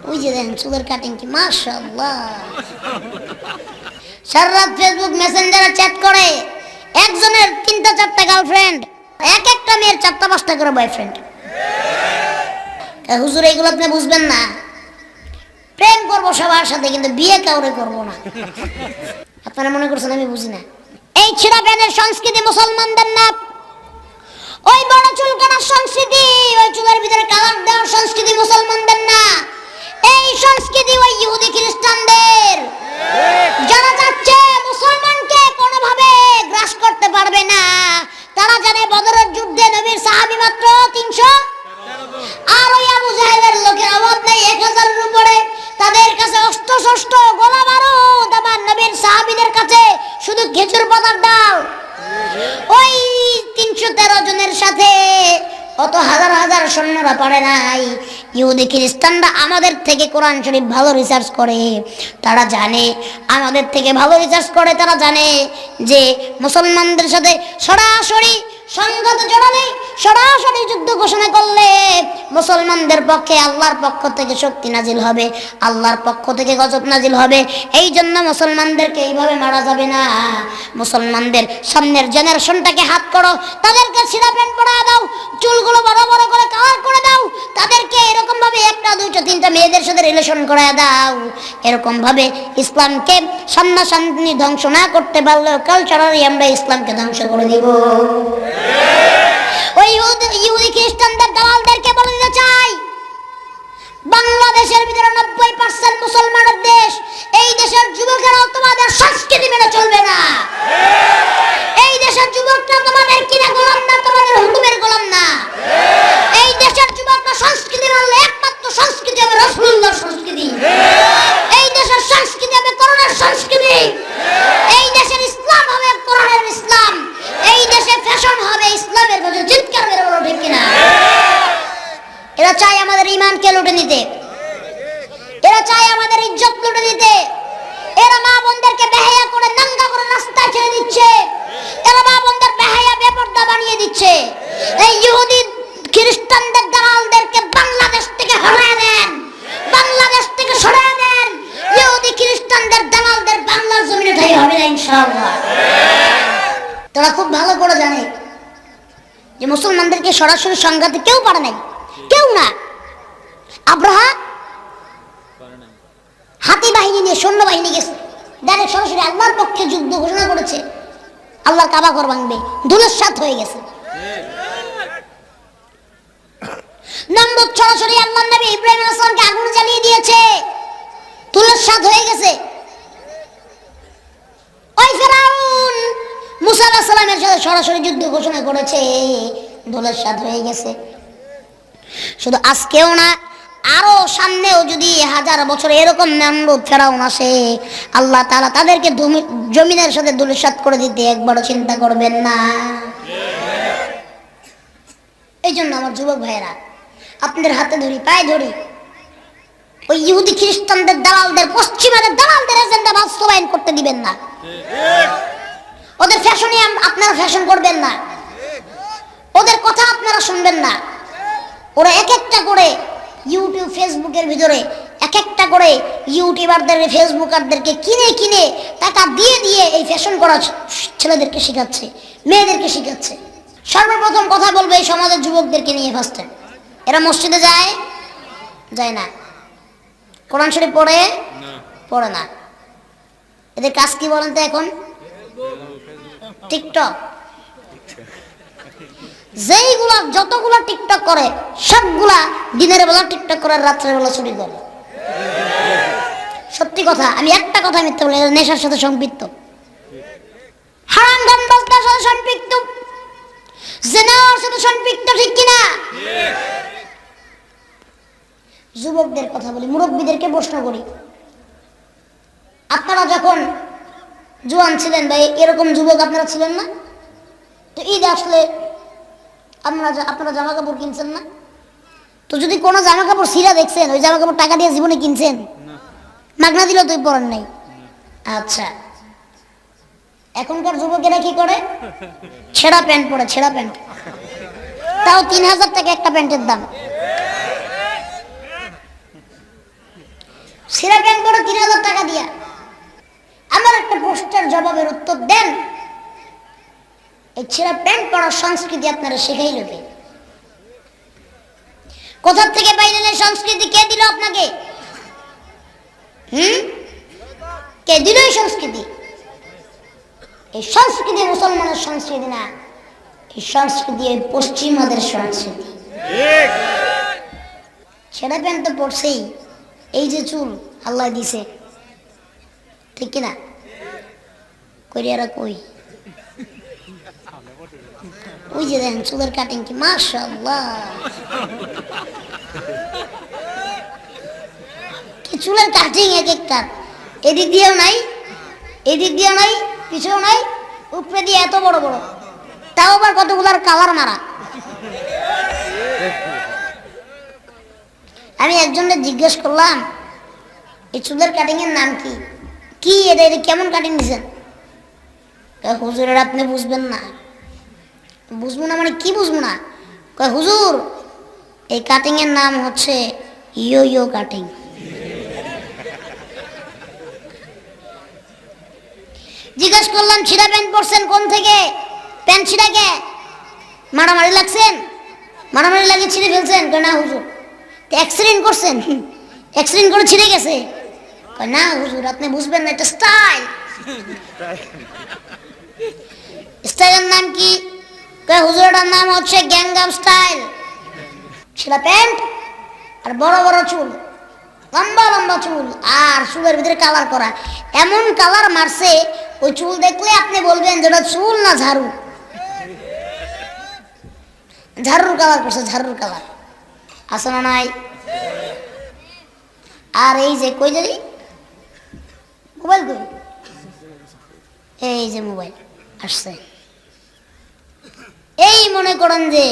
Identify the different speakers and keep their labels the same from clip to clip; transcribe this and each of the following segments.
Speaker 1: ওই যে দেখেন চুলের কাটিং কি মাশাআল্লাহ। সারা রাত ফেসবুক মেসেঞ্জারে চ্যাট করে, একজনের 3টা-4টা গার্লফ্রেন্ড, এক একটা মেয়ের 4টা-5টা করে বয়ফ্রেন্ড। হুজুর এইগুলো আপনি বুঝবেন না, প্রেম করবো সবার সাথে কিন্তু বিয়ে কাউরে করবো না। আপনারা মনে করছেন আমি বুঝি না? এই ছিঁড়া প্যানের সংস্কৃতি মুসলমানদের না, ওই বড় চুল কাটার সংস্কৃতি, ওই চুলের ভিতরে কালার দেওয়ার সংস্কৃতি মুসলমানদের না। এই সংস্কৃতি ওই ইহুদি খ্রিস্টানদের। যারা চাচ্ছে মুসলমানকে কোনোভাবে গ্রাস করতে পারবে না, তারা জানে বদরের যুদ্ধে নবীর সাহাবী মাত্র 300, আর ওই আবু জাহেলের লোকের অভাব নেই 1000-এর উপরে। তাদের কাছে অস্ত্র শস্ত্র গোলা বারুদ, আমার নবীর সাহাবীদের কাছে শুধু খেজুর পাতার ডাল। ওই 313 জনের সাথে অত হাজার হাজার সৈন্যরা পারে নাই। ইহুদি খ্রিস্টানরা আমাদের থেকে কোরআন শরীফ ভালো রিসার্চ করে, তারা জানে আমাদের থেকে ভালো রিসার্চ করে, তারা জানে যে মুসলমানদের সাথে সরাসরি সংঘাত জড়ালে, সরাসরি যুদ্ধ ঘোষণা করলে মুসলমানদের পক্ষে আল্লাহর পক্ষ থেকে শক্তি নাজিল হবে, আল্লাহর পক্ষ থেকে গজব নাজিল হবে। এই জন্য মুসলমানদেরকে এইভাবে মারা যাবে না। মুসলমানদের সামনের জেনারেশনটাকে হাত করো, তাদেরকে ছিঁড়া প্যান্ট পরা দাও, চুলগুলো বড় বড় করে কালার করে দাও, তাদেরকে এরকম ভাবে 1টা 2টা 3টা মেয়েদের সাথে রিলেশন করে দাও। এরকম ভাবে ইসলামকে সামনাসামনি ধ্বংস না করতে পারলেও কালচারালি আমরা ইসলামকে ধ্বংস করে দিব। ওই ইহুদি খ্রিস্টানদের দালালদেরকে বলে দিতে চাই, বাংলাদেশের ভিতরে 90% মুসলমানের দেশ। এই দেশের যুবকেরা তোমাদের সংস্কৃতি মেনে চলবে না। এই দেশের যুবকরা তোমাদের কিনা গোলাম না, তোমাদের হুকুমের গোলাম না। এই দেশের যুবকরা সংস্কৃতি মানলে একমাত্র সংস্কৃতি হবে রাসূলুল্লাহর সংস্কৃতি। এই দেশের সংস্কৃতি হবে কোরআনের সংস্কৃতি। এই দেশের ইসলাম হবে কোরআনের ইসলাম। এই দেশে ফ্যাশন হবে ইসলামের মধ্যে। চিৎকার মেরে বলো ঠিক কিনা? এরা চায় আমাদের ঈমানকে লুটে নিতে, এরা চায় আমাদের ইজ্জত লুটে নিতে। এরা মা বোনদেরকে বেহায়া করে নাঙ্গা করে রাস্তায় ছেড়ে দিচ্ছে, এরা মা বোনদের বেহায়া বেপরদা বানিয়ে দিচ্ছে। এই ইহুদি খ্রিস্টানদের দালালদেরকে বাংলাদেশ থেকে হটায় দেন, বাংলাদেশ থেকে সরিয়ে দেন। ইহুদি খ্রিস্টানদের দালালদের বাংলার জমিনে ঠাই হবে না ইনশাআল্লাহ। তারা খুব ভালো করে জানে যে মুসলমানদেরকে সরাসরি সংঘাতে কেউ পারে নাই, কেউ না। আব্রাহা হাতি বাহিনী নিয়ে সৈন্যবাহিনী গেছে, ডাইরেক্ট সরাসরি আল্লাহর পক্ষে যুদ্ধ ঘোষণা করেছে, আল্লাহর কাবা ঘর ভাঙবে, ধুলিস্যাৎ হয়ে গেছে। নমরুদ সরাসরি আল্লাহর নবী ইব্রাহিম আলাইহিস সালামকে আগুন জ্বালিয়ে দিয়েছে, ধুলিস্যাৎ হয়ে গেছে। ওই ফেরাউন মুসা আলাইহিস সালামের সাথে সরাসরি যুদ্ধ ঘোষণা করেছে, ধুলিস্যাৎ হয়ে গেছে। শুধু আজকেও না, আরো সামনেও যদি 1000 বছর এরকম নমরুদ ফেরাউন আসে, আল্লাহ তাআলা তাদেরকে জমিনের সাথে ধুলিস্যাৎ করে দিতে একবারও চিন্তা করবেন না। এই জন্য আমার যুবক ভাইয়েরা, আপনাদের হাতে ধরি, পায়ে ধরি, ওই ইহুদি খ্রিস্টানদের দালালদের, পশ্চিমাদের দালালদের এজেন্ডা বাস্তবায়ন করতে দিবেন না। ওদের ফ্যাশনে আপনারা ফ্যাশন করবেন না, ওদের কথা আপনারা শুনবেন না। ওরা এক একটা করে ইউটিউব ফেসবুকের ভিতরে এক একটা করে ইউটিউবারদের ফেসবুকারদেরকে কিনে কিনে টাকা দিয়ে দিয়ে এই ফ্যাশন করা ছেলেদেরকে শেখাচ্ছে, মেয়েদেরকে শেখাচ্ছে। সর্বপ্রথম কথা বলবো এই সমাজের যুবকদেরকে নিয়ে। ফার্স্টে এরা মসজিদে যায় যায় না, কোরআন শরীফ পড়ে না। এদের কাজ কি বলেন তো এখন? টিকটক। যেইগুলা যতগুলা টিকটক করে সবগুলা দিনের বেলা টিকটক করে, রাত্রের বেলা চুরি করে। সত্যি কথা, আমি একটা কথা মিথ্যা বলি, নেশার সাথে সম্পৃক্ত, হারাম গান বাজনার সাথে সম্পৃক্ত, জিনার সাথে সম্পৃক্ত, ঠিক কিনা? যুবকদের কথা বলি, মুরব্বীদেরকে প্রশ্ন করি, আপনারা যখন জোয়ান ছিলেন ভাই, এরকম যুবক আপনারা ছিলেন না? তো ঈদ আসলে আপনারা জামা কাপড় কিনছেন না? তো যদি কোনো জামা কাপড় ছিঁড়া দেখছেন, ওই জামা কাপড় টাকা দিয়ে জীবনে কিনছেন? মাগনা দিল তুই পরেন নাই। আচ্ছা, এখনকার যুবকেরা কি করে? ছেঁড়া প্যান্ট পরে, ছেঁড়া প্যান্ট, তাও 3000 টাকা একটা প্যান্টের দাম। ছিঁড়া প্যান্ট পরো 3000 টাকা দিয়া। আমার একটা প্রশ্নের জবাবের উত্তর দেন, এই ছিঁড়া প্যান্ট পরার সংস্কৃতি আপনারা শেখাইল কে? কোথা থেকে পাইলেন এই সংস্কৃতি? কে দিল আপনাকে? কে দিল এই সংস্কৃতি? এই সংস্কৃতি মুসলমানের সংস্কৃতি না, এই সংস্কৃতি এই পশ্চিমাদের সংস্কৃতি। ছেঁড়া প্যান্ট তো পড়ছেই, এই যে চুল আল্লাহ দিছে, ঠিক কিনা? করিয়ারা কই, ওই যে দেখেন চুলের কাটিং কি মাশাআল্লাহ, কি চুলের কাটিং এক একটা, এদিক দিয়েও নাই, এদিক দিয়েও নাই, পিছেও নাই, উপরে দিয়ে এত বড় বড়, তাও আবার কতগুলার কালার মারা। আমি একজনকে জিজ্ঞেস করলাম এই চুলের কাটিং এর নাম কি, কি এটা, এটা কেমন কাটিং দিছেন? হুজুরের আপনি বুঝবেন না। বুঝবো না মানে কি বুঝবো না? হুজুর এই কাটিং এর নাম হচ্ছে ইয়ো ইয়ো কাটিং। জিজ্ঞেস করলাম ছিঁড়া প্যান্ট পরছেন কোন থেকে? প্যান্ট ছিঁড়া কে? মারামারি লাগছেন? মারামারি লাগিয়ে ছিঁড়ে ফেলছেন? না হুজুর। অ্যাক্সিডেন্ট করছেন? অ্যাক্সিডেন্ট করে ছিঁড়ে গেছে? না হুজুর আপনি বুঝবেন না, এটা স্টাইল। স্টাইলের নাম কি? হুজুরের নাম হচ্ছে গ্যাংগাম স্টাইল। ছিঁড়া প্যান্ট আর বড় বড় চুল, লম্বা লম্বা চুল, আর চুলের ভিতরে কালার করা, এমন কালার মারছে ওই চুল দেখলে আপনি বলবেন যেটা চুল না ঝাড়ু। ঝাড়ুর কালার করছে, ঝাড়ুর কালার। আছে না নাই? আর এই যে কই জানি মোবাইল, কই এই যে মোবাইল আসছে, এই মনে করেন যে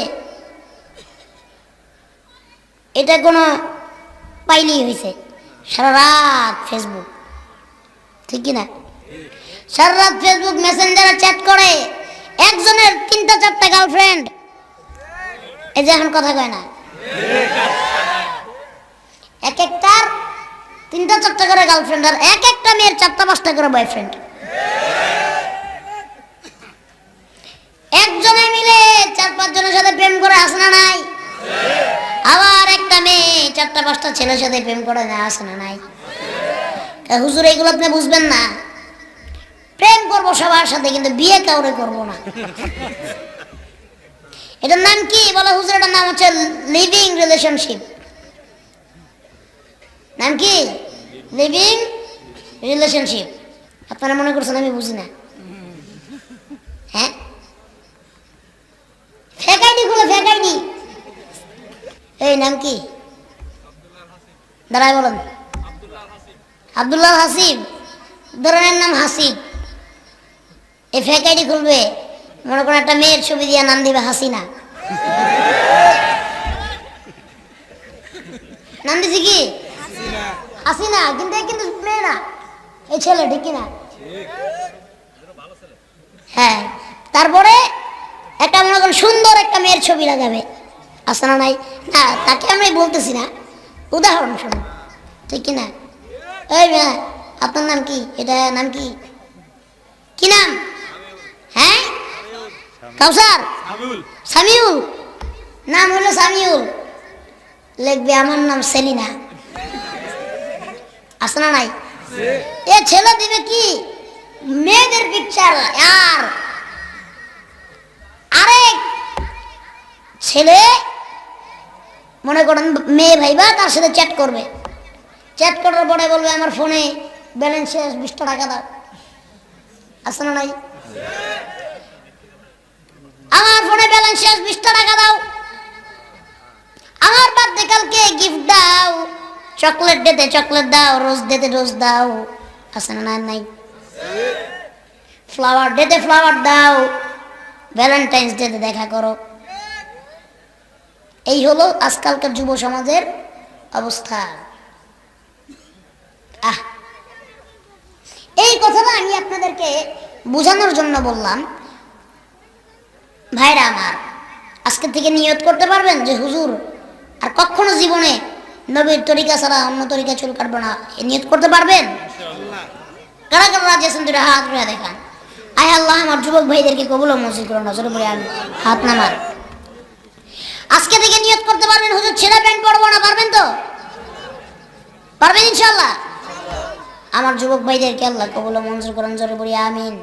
Speaker 1: এটা কোনো পাইলেই হয়েছে, সারা রাত ফেসবুক, ঠিক কিনা? সারা রাত ফেসবুক মেসেঞ্জারে চ্যাট করে, একজনের 3টা 4টা গার্লফ্রেন্ড। এই যে এখন কথা কয় না, এক একটার 3টা 4টা করে গার্লফ্রেন্ড, আর এক একটা মেয়ের 4টা 5টা করে বয়ফ্রেন্ড। একজনে মিলে 4-5 জনের সাথে প্রেম করে, আসে না নাই? আবার একটা মেয়ে 4টা 5টা ছেলের সাথে প্রেম করে না, আসে না নাই? হুজুর এগুলো আপনি বুঝবেন না। প্রেম করবো সবার সাথে, কিন্তু বিয়ে কাউরে করবো না। এটার নাম কি বলে হুজুর? এটার নাম হচ্ছে লিভিং রিলেশনশিপ। নাম কি? Living relationship. আপনারা মনে করছেন আমি বুঝি না? হ্যাঁ, ফেক আইডি খুলে, ফেক আইডি। এই নাম কি? দাঁড়ায় বলেন। আব্দুল্লাহ হাসিব, ধরনের নাম হাসিব। এই ফেক আইডি খুলবে, মনে করেন একটা মেয়ের ছবি দিয়ে নাম দিবে হাসিনা। নাম দিছি কি? হাসিনা, কিন্তু কিন্তু মেয়ে না, এই ছেলে, ঠিক কিনা? হ্যাঁ, তারপরে একটা মনে করেন সুন্দর একটা মেয়ের ছবি লাগাবে, আছে না নাই? না, তাকে আমি বলতেছি না, উদাহরণ শুনুন, ঠিক কিনা? এই মেয়ে, আপনার নাম কি? এটা নাম কি? কি নাম? হ্যাঁ, কাউসার, সামিউল। নাম হলো সামিউল, লিখবে আমার নাম সেলিনা, আছে না নাই? এ ছেলে দিবে কি মেয়েদের পিকচার, আর আরেক ছেলে মনে করেন মেয়ে ভাইবা তার সাথে চ্যাট করবে, চ্যাট করার পরে বলবে আমার ফোনে ব্যালেন্স শেষ, 20টা টাকা দাও, আছে না নাই? আমার ফোনে ব্যালেন্স শেষ, 20টা টাকা দাও। আমার বার্থডে কালকে, গিফট দাও। চকলেট ডেতে চকলেট দাও, রোজ ডেতে রোজ দাও, আছে না নাই? ফ্লাওয়ার ডেতে ফ্লাওয়ার দাও, ভ্যালেন্টাইন্স ডেতে দেখা করো। এই হলো আজকালকার যুব সমাজের অবস্থা। এই কথাটা আমি আপনাদেরকে বোঝানোর জন্য বললাম। ভাইরা আমার, আজকে থেকে নিয়ত করতে পারবেন যে হুজুর আর কখনো জীবনে নবীর তরিকা ছাড়া অন্য তরিকা চুল কাটবো না, এ নিয়ত করতে পারবেন? কারা কারা রাজি আছেন দুটো হাত উঠে দেখান। আয় আল্লাহ আমার যুবক ভাইদেরকে কবুল ও মঞ্জুর করুন। নজরে পড়ে আমি হাত নামান। আজকে থেকে নিয়ত করতে পারবেন হুজুর ছেঁড়া প্যান্ট পরবো না, পারবেন তো? পারবেন ইনশাআল্লাহ? আমার যুবক ভাইদেরকে আল্লাহ কবুল ও মঞ্জুর করুন। জোরে পড়ি আমিন।